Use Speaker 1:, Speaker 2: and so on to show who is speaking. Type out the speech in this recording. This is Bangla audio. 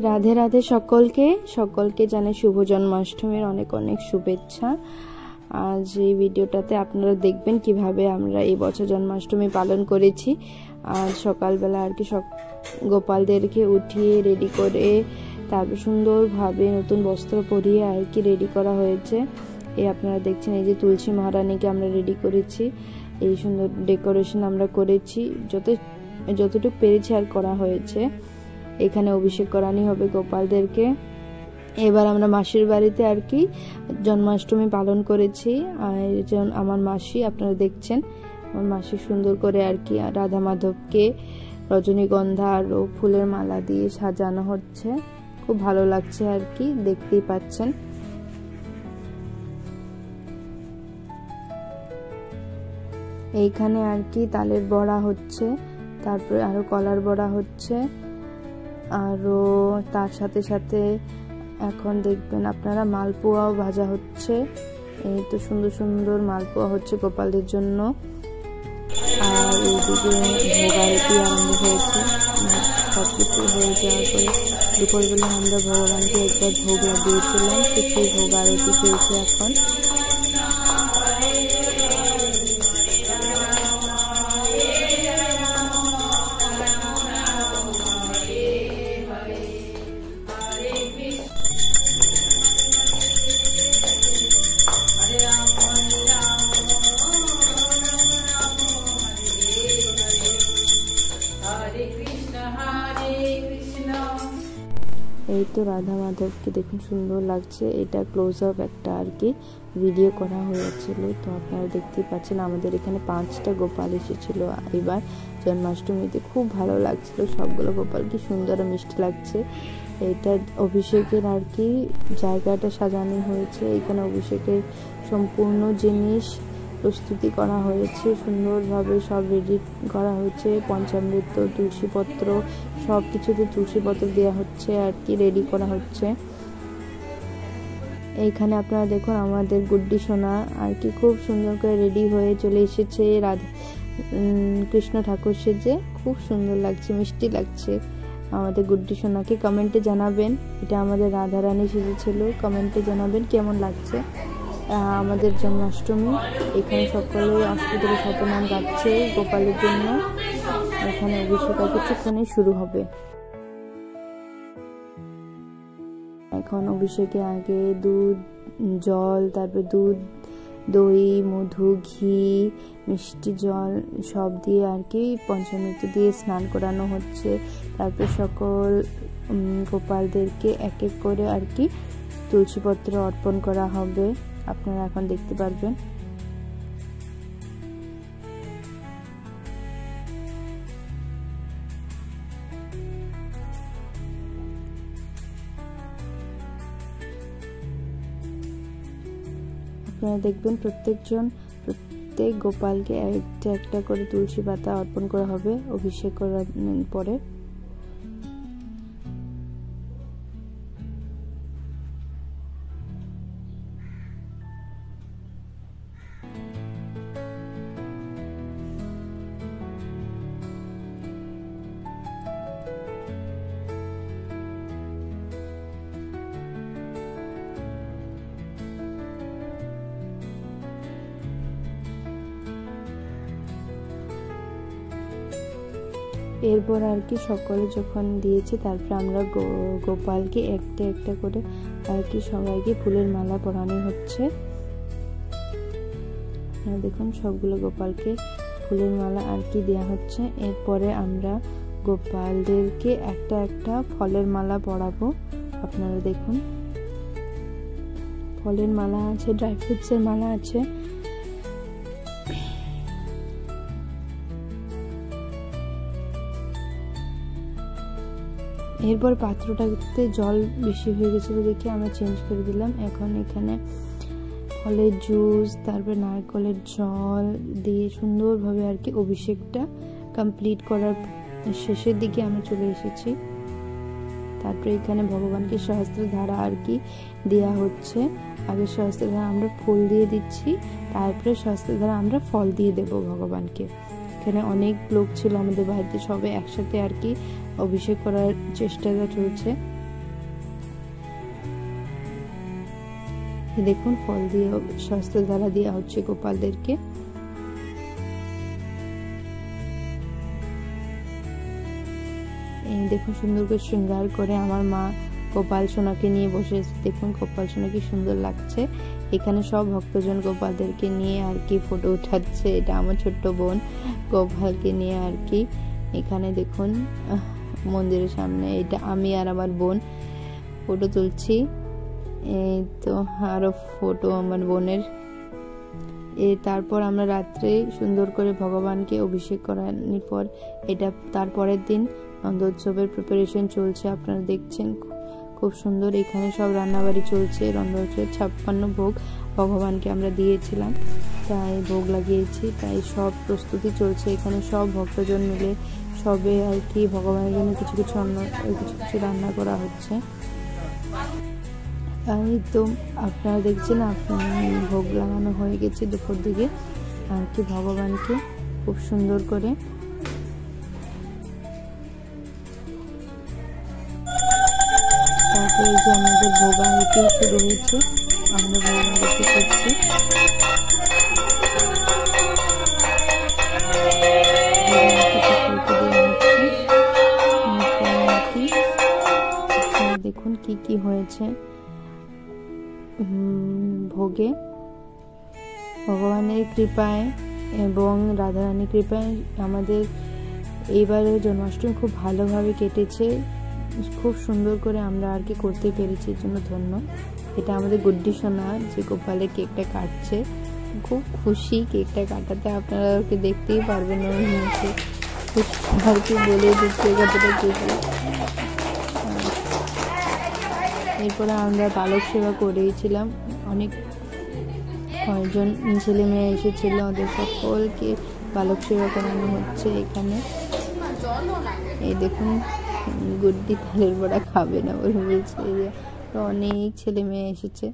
Speaker 1: রাধে রাধে সকলকে জানাই শুভ জন্মাষ্টমীর অনেক অনেক শুভেচ্ছা। আজ এই ভিডিওটাতে আপনারা দেখবেন কিভাবে আমরা এই বছর জন্মাষ্টমী পালন করেছি। আজ সকালবেলা আর কি সব গোপালদেরকে উঠিয়ে রেডি করে তারপর সুন্দরভাবে নতুন বস্ত্র পরিয়ে আর কি রেডি করা হয়েছে। এই আপনারা দেখছেন এই যে তুলসী মহারানীকে আমরা রেডি করেছি, এই সুন্দর ডেকোরেশন আমরা করেছি, যতটুকু পেরেছি আর করা হয়েছে। এখানে অভিষেক করানি হবে গোপালদেরকে। এবার আমরা মাসির বাড়িতে আর কি জন্মাষ্টমী পালন করেছি। আমার মাসি আপনারা দেখছেন, আমার মাসি সুন্দর করে আর কি রাধা মাধবকে রজনীগন্ধা আর ফুলের মালা দিয়ে সাজানো হচ্ছে। খুব ভালো লাগছে আর কি, দেখতেই পাচ্ছেন। এইখানে আর কি তালের বড়া হচ্ছে, তারপরে আরো কলার বড়া হচ্ছে, আরো তার সাথে সাথে এখন দেখবেন আপনারা মালপোয়াও ভাজা হচ্ছে। এই তো সুন্দর সুন্দর মালপোয়া হচ্ছে গোপালদের জন্য। আর এইদিকে ভোগ আরতি আরম্ভ হয়েছে। সবকিছু হয়ে যাওয়ার পরে দুপুরবেলা আমরা ভগবানকে একবার ভোগ লাগিয়েছিলাম, তো সেই ভোগ আরতি চলছে এখন। এই তো রাধা মাধবকে দেখুন সুন্দর লাগছে। এটা ক্লোজ আপ একটা আর কি ভিডিও করা হয়েছিল, তো আপনারা দেখতেই পাচ্ছেন। আমাদের এখানে 5টা গোপাল এসেছিল এবার জন্মাষ্টমীতে, খুব ভালো লাগছিল। সবগুলো গোপাল কি সুন্দর আর মিষ্টি লাগছে। এটা অভিষেকের আর কি জায়গাটা সাজানো হয়েছে। এখানে অভিষেকের সম্পূর্ণ জিনিস প্রস্তুতি করা হয়েছে, সুন্দরভাবে সব রেডি করা হয়েছে। পঞ্চামৃত, তুলসীপত্র, সব কিছুতে তুলসীপত্র দেওয়া হচ্ছে আর কি, রেডি করা হচ্ছে। এইখানে আপনারা দেখুন আমাদের গুড্ডি সোনা আর কি খুব সুন্দর করে রেডি হয়ে চলে এসেছে। কৃষ্ণ ঠাকুর সেজে খুব সুন্দর লাগছে, মিষ্টি লাগছে। আমাদের গুড্ডি সোনাকে কমেন্টে জানাবেন, এটা আমাদের রাধারানী সেজেছিল। কমেন্টে জানাবেন কেমন লাগছে আমাদের জন্মাষ্টমী। এখানে সকলে অষ্টদল শতনাম গাচ্ছে গোপালের জন্য। এখানে অভিষেক কিছুক্ষণে শুরু হবে। এখন অভিষেকে আগে দুধ, জল, তারপর দুধ, দই, মধু, ঘি, মিষ্টি জল সব দিয়ে আর কি পঞ্চামৃত দিয়ে স্নান করানো হচ্ছে। তারপর সকল গোপালদেরকে এক এক করে আর কি তুলসীপত্র অর্পণ করা হবে। আপনারা এখন দেখতে পারবেন। আপনারা দেখবেন প্রত্যেক গোপালকে একটা একটা করে তুলসী পাতা অর্পণ করা হবে অভিষেক করার পরে। এরপর আর কি সকলে যখন দিয়েছে, তারপর আমরা গোপালকে একটা একটা করে আর কি সবাইকে ফুলের মালা পরানো হচ্ছে। দেখুন সবগুলো গোপালকে ফুলের মালা আর কি দেওয়া হচ্ছে। এরপরে আমরা গোপালদেরকে একটা একটা ফলের মালা পরাবো। আপনারা দেখুন ফলের মালা আছে, ড্রাই ফ্রুটসের মালা আছে। এরপর পাত্রটাতে জল বেশি হয়ে গেছিলো দেখে আমরা চেঞ্জ করে দিলাম। এখন এখানে ফলের জুস, তারপর নারকেলের জল দিয়ে সুন্দরভাবে আর কি অভিষেকটা কমপ্লিট করার শেষের দিকে আমরা চলে এসেছি। তারপরে এখানে ভগবানকে সহস্রধারা আর কি দেওয়া হচ্ছে। আগে সহস্রধারা আমরা ফুল দিয়ে দিচ্ছি, তারপরে সহস্রধারা আমরা ফল দিয়ে দেব ভগবানকে। এখানে অনেক লোক ছিল আমাদের বাড়িতে, সবাই একসাথে আর কি অভিষেক করার চেষ্টাটা চলছে। দেখুন ফল দিয়ে শাস্ত্র দ্বারা দেওয়া হচ্ছে গোপালদেরকে। এই দেখুন সুন্দর করে শৃঙ্গার করে আমার মা গোপাল সোনাকে নিয়ে বসে আছে। দেখুন গোপাল সোনা কি সুন্দর লাগছে। এখানে সব ভক্তজন গোপালদেরকে নিয়ে আর কি ফটো উঠাচ্ছে। এটা আমার ছোট্ট বোন গোপালকে নিয়ে আর কি। এখানে দেখুন মন্দিরের সামনে এটা আমি আর আমার বোন ফটো তুলছি। এই তো আরো ফটো আমার বোনের। তারপর আমরা রাত্রে সুন্দর করে ভগবানকে অভিষেক করানোর পর এটা তারপরের দিন রন্ধোৎসবের প্রিপারেশন চলছে। আপনারা দেখছেন খুব সুন্দর। এখানে সব রান্নাবাড়ি চলছে। রন্ধোৎসবের 56 ভোগ ভগবানকে আমরা দিয়েছিলাম, তাই ভোগ লাগিয়েছি, তাই সব প্রস্তুতি চলছে। এখানে সব ভক্তজন মিলে সবে আর কি ভগবানের জন্য কিছু কিছু রান্না করা হচ্ছে। এই তো আপনারা দেখছেন ভোগ লাগানো হয়ে গেছে দুপুর দিকে আর কি ভগবানকে খুব সুন্দর করে। তারপরে যে আমাদের ভোগ আরতি শুরু হয়েছে, আমরা ভোগ আরতি করছি। দেখুন কি কি হয়েছে ভোগে। ভগবানের কৃপায় এবং রাধারানীর কৃপায় আমাদের এইবারের জন্মাষ্টমী খুব ভালোভাবে কেটেছে। খুব সুন্দর করে আমরা আর কি করতে পেরেছি, এর জন্য ধন্য। এটা আমাদের গুড্ডি সোনা যে গোপালের কেকটা কাটছে, খুব খুশি কেকটা কাটাতে। আপনারা ওকে দেখতেই পারবেন ওর মুখে আর কি বলে দিচ্ছে কতটা খুশি। এরপরে আমরা বালক সেবা করেইছিলাম। অনেক কয়েকজন ছেলে মেয়ে এসেছিল, ওদের সকলকে বালক সেবা করানো হচ্ছে এখানে। এই দেখুন গুড্ডি তালের বড়া খাবে না বলে বলছে। অনেক ছেলে মেয়ে এসেছে।